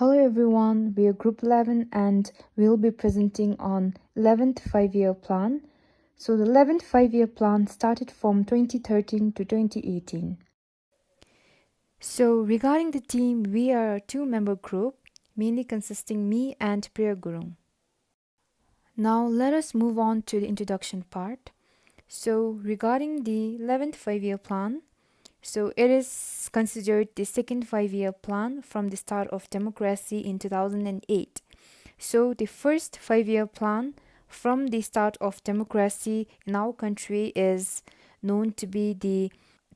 Hello everyone, we are Group 11 and we'll be presenting on 11th 5-year plan. So the 11th 5-year plan started from 2013 to 2018. So regarding the team, we are a 2-member group, mainly consisting me and Priya Gurung. Now let us move on to the introduction part. So regarding the 11th 5-year plan, so it is considered the second 5-year plan from the start of democracy in 2008. So the first 5-year plan from the start of democracy in our country is known to be the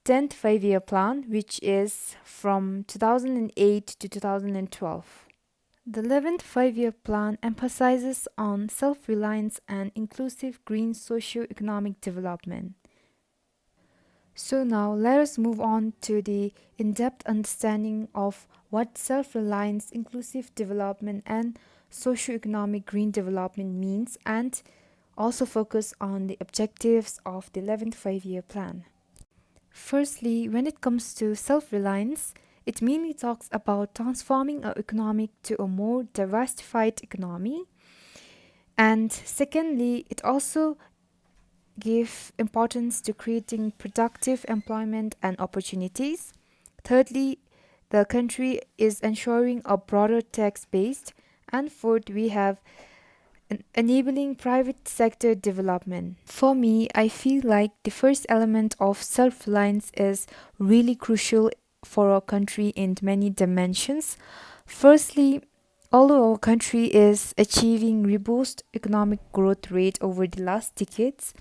10th 5-year plan, which is from 2008 to 2012. The 11th 5-year plan emphasizes on self-reliance and inclusive green socio-economic development. So now let us move on to the in-depth understanding of what self-reliance, inclusive development and socio-economic green development means, and also focus on the objectives of the 11th 5-year plan. Firstly, when it comes to self-reliance, it mainly talks about transforming our economy to a more diversified economy. And secondly, it also give importance to creating productive employment and opportunities. Thirdly, the country is ensuring a broader tax base. And fourth, we have enabling private sector development. For me, I feel like the first element of self-reliance is really crucial for our country in many dimensions. Firstly, although our country is achieving robust economic growth rate over the last decades,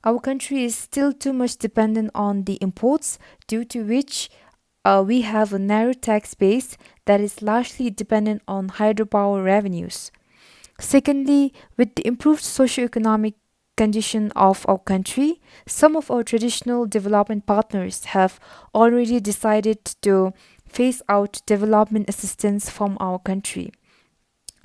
our country is still too much dependent on the imports, due to which we have a narrow tax base that is largely dependent on hydropower revenues. Secondly, with the improved socio-economic condition of our country, some of our traditional development partners have already decided to phase out development assistance from our country.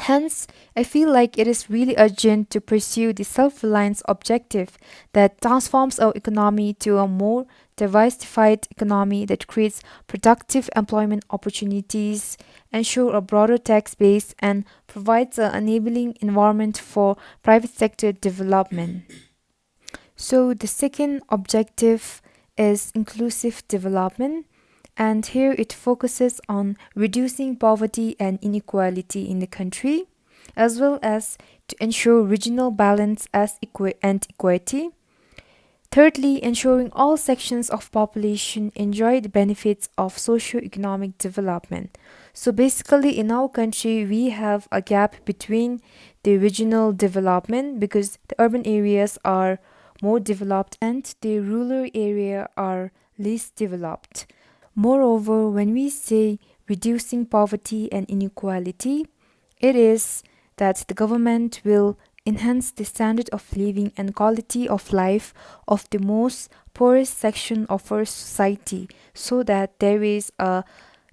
Hence, I feel like it is really urgent to pursue the self-reliance objective that transforms our economy to a more diversified economy that creates productive employment opportunities, ensure a broader tax base, and provides an enabling environment for private sector development. So the second objective is inclusive development, and here it focuses on reducing poverty and inequality in the country, as well as to ensure regional balance and equity. Thirdly, ensuring all sections of population enjoy the benefits of socio-economic development. So basically in our country we have a gap between the regional development, because the urban areas are more developed and the rural area are least developed. Moreover, when we say reducing poverty and inequality, it is that the government will enhance the standard of living and quality of life of the most poorest section of our society, so that there is a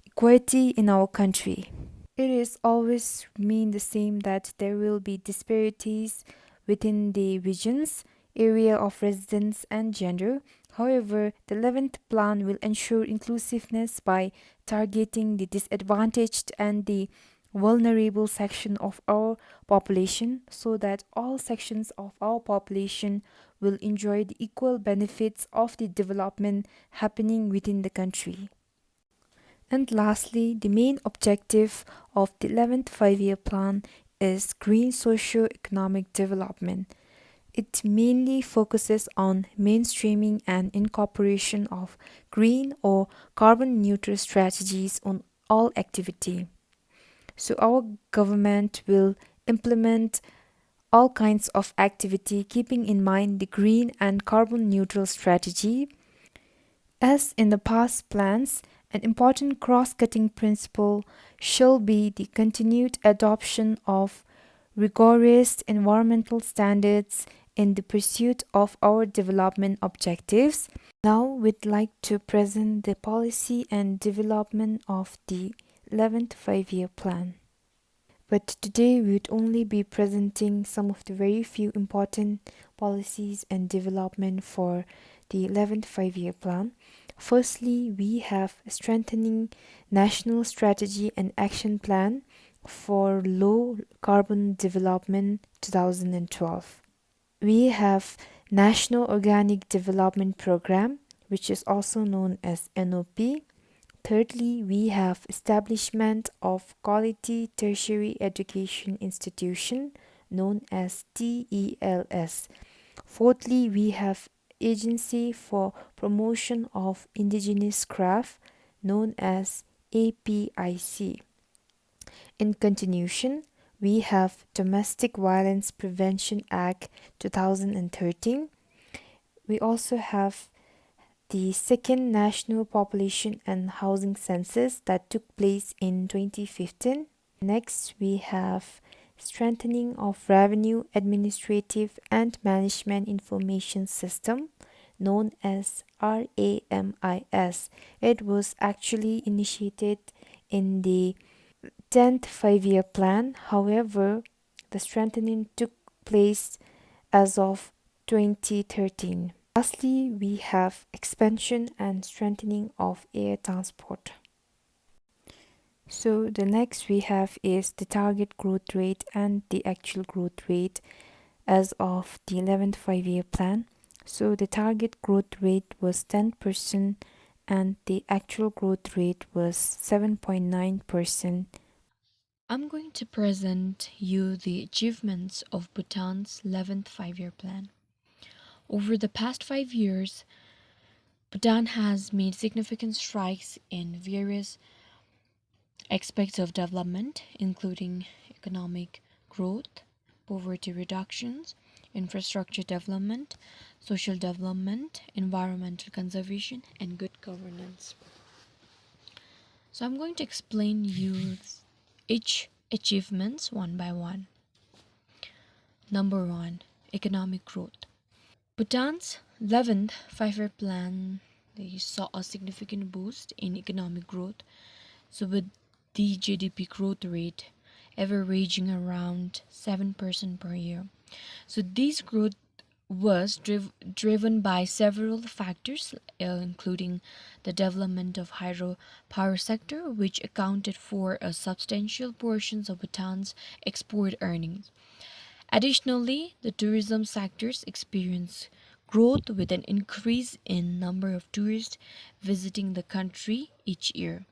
equality in our country. It is always remain the same that there will be disparities within the regions, area of residence and gender. However, the 11th plan will ensure inclusiveness by targeting the disadvantaged and the vulnerable section of our population, so that all sections of our population will enjoy the equal benefits of the development happening within the country. And lastly, the main objective of the 11th 5-year plan is green socio-economic development. It mainly focuses on mainstreaming and incorporation of green or carbon neutral strategies on all activity. So our government will implement all kinds of activity keeping in mind the green and carbon neutral strategy. As in the past plans, an important cross-cutting principle shall be the continued adoption of rigorous environmental standards in the pursuit of our development objectives. Now we'd like to present the policy and development of the 11th 5-year plan. But today we would only be presenting some of the very few important policies and development for the 11th 5-year plan. Firstly, we have a strengthening national strategy and action plan for Low Carbon Development 2012. We have National Organic Development Program, which is also known as NOP. Thirdly, we have establishment of Quality Tertiary Education Institution, known as TELS. Fourthly, we have Agency for Promotion of Indigenous Craft, known as APIC. In continuation, we have Domestic Violence Prevention Act 2013. We also have the second National Population and Housing Census that took place in 2015. Next, we have Strengthening of Revenue Administrative and Management Information System, known as RAMIS. It was actually initiated in the 10th 5-year plan. However, the strengthening took place as of 2013. Lastly, we have expansion and strengthening of air transport. So the next we have is the target growth rate and the actual growth rate as of the 11th 5-year plan. So the target growth rate was 10% and the actual growth rate was 7.9%. I'm going to present you the achievements of Bhutan's 11th 5-year plan. Over the past 5 years, Bhutan has made significant strides in various aspects of development, including economic growth, poverty reductions, infrastructure development, social development, environmental conservation, and good governance. So I'm going to explain you each achievements one by one. Number 1, economic growth. Bhutan's 11th 5-year plan, they saw a significant boost in economic growth. So with the GDP growth rate averaging around 7% per year. So this growth was driven by several factors, including the development of hydropower sector, which accounted for a substantial portions of Bhutan's export earnings. Additionally, the tourism sectors experienced growth with an increase in number of tourists visiting the country each year.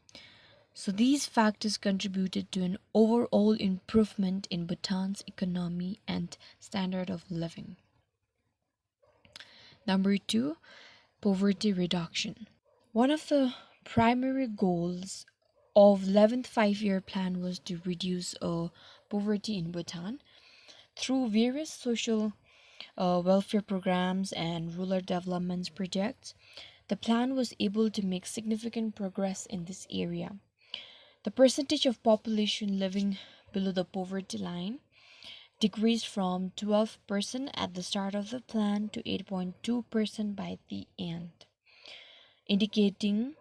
So these factors contributed to an overall improvement in Bhutan's economy and standard of living. Number 2, poverty reduction. One of the primary goals of 11th 5-year plan was to reduce poverty in Bhutan through various social welfare programs and rural development projects. The plan was able to make significant progress in this area. The percentage of population living below the poverty line decreased from 12% at the start of the plan to 8.2% by the end, indicating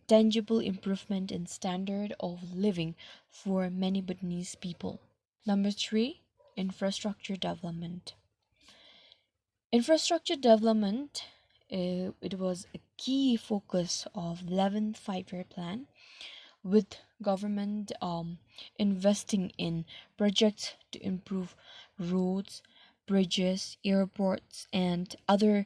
tangible improvement in standard of living for many Bhutanese people. Number 3, infrastructure development. Infrastructure development, it was a key focus of 11th 5-year plan, with government investing in projects to improve roads, bridges, airports, and other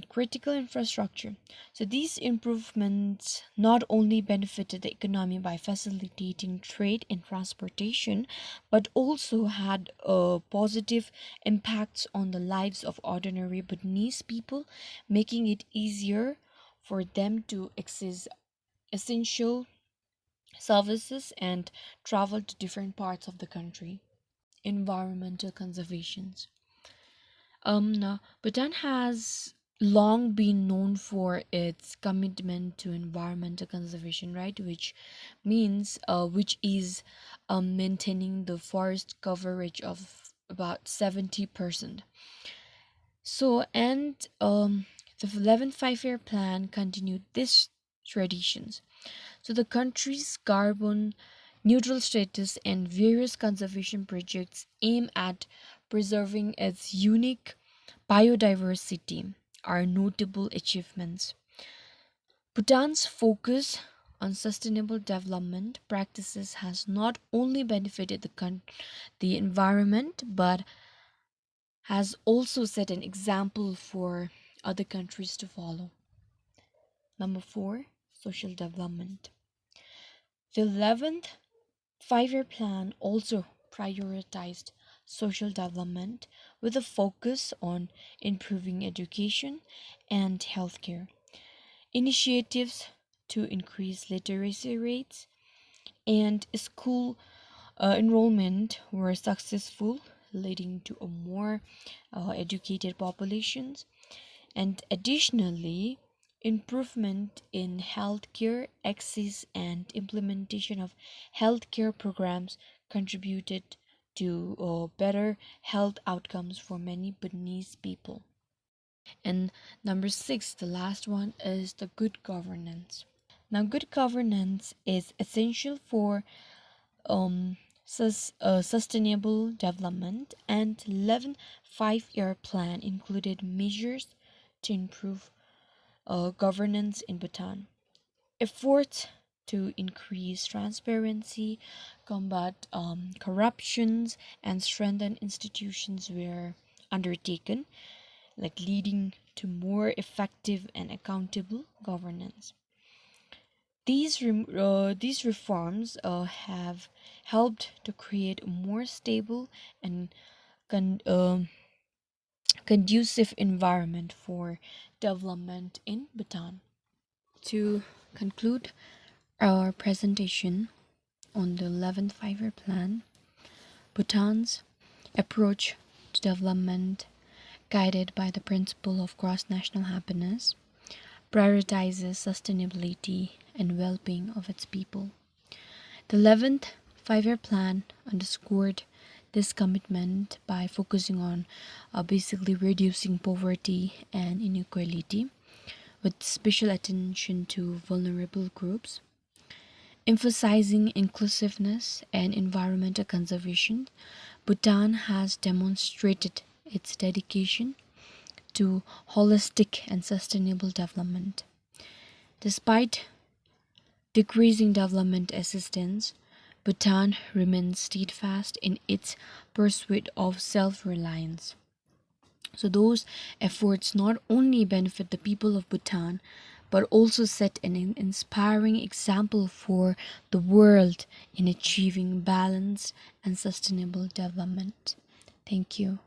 critical infrastructure. So these improvements not only benefited the economy by facilitating trade and transportation, but also had positive impacts on the lives of ordinary Bhutanese people, making it easier for them to access essential services and travel to different parts of the country. Environmental conservations. Now, Bhutan has long been known for its commitment to environmental conservation, right? Which is maintaining the forest coverage of about 70%. So, and the 11th 5-year plan continued these traditions. So the country's carbon neutral status and various conservation projects aim at preserving its unique biodiversity are notable achievements. Bhutan's focus on sustainable development practices has not only benefited the environment but has also set an example for other countries to follow. Number 4, social development. The 11th 5-year plan also prioritized social development with a focus on improving education and healthcare. Initiatives to increase literacy rates and school enrollment were successful, leading to a more educated populations. And additionally, improvement in healthcare access and implementation of healthcare programs contributed to better health outcomes for many Bhutanese people. And number 6, the last one, is the good governance. Now, good governance is essential for sustainable development, and 11 5-year plan included measures to improve governance in Bhutan. Efforts to increase transparency, combat corruptions, and strengthen institutions were undertaken, like leading to more effective and accountable governance. These reforms have helped to create a more stable and con- um conducive environment for development in Bhutan. To conclude our presentation on the 11th 5-year plan, Bhutan's approach to development, guided by the principle of gross national happiness, prioritizes sustainability and well being of its people. The 11th 5-year plan underscored this commitment by focusing on basically reducing poverty and inequality, with special attention to vulnerable groups, emphasizing inclusiveness and environmental conservation. Bhutan has demonstrated its dedication to holistic and sustainable development. Despite decreasing development assistance, Bhutan remains steadfast in its pursuit of self reliance. So, those efforts not only benefit the people of Bhutan but also set an inspiring example for the world in achieving balanced and sustainable development. Thank you.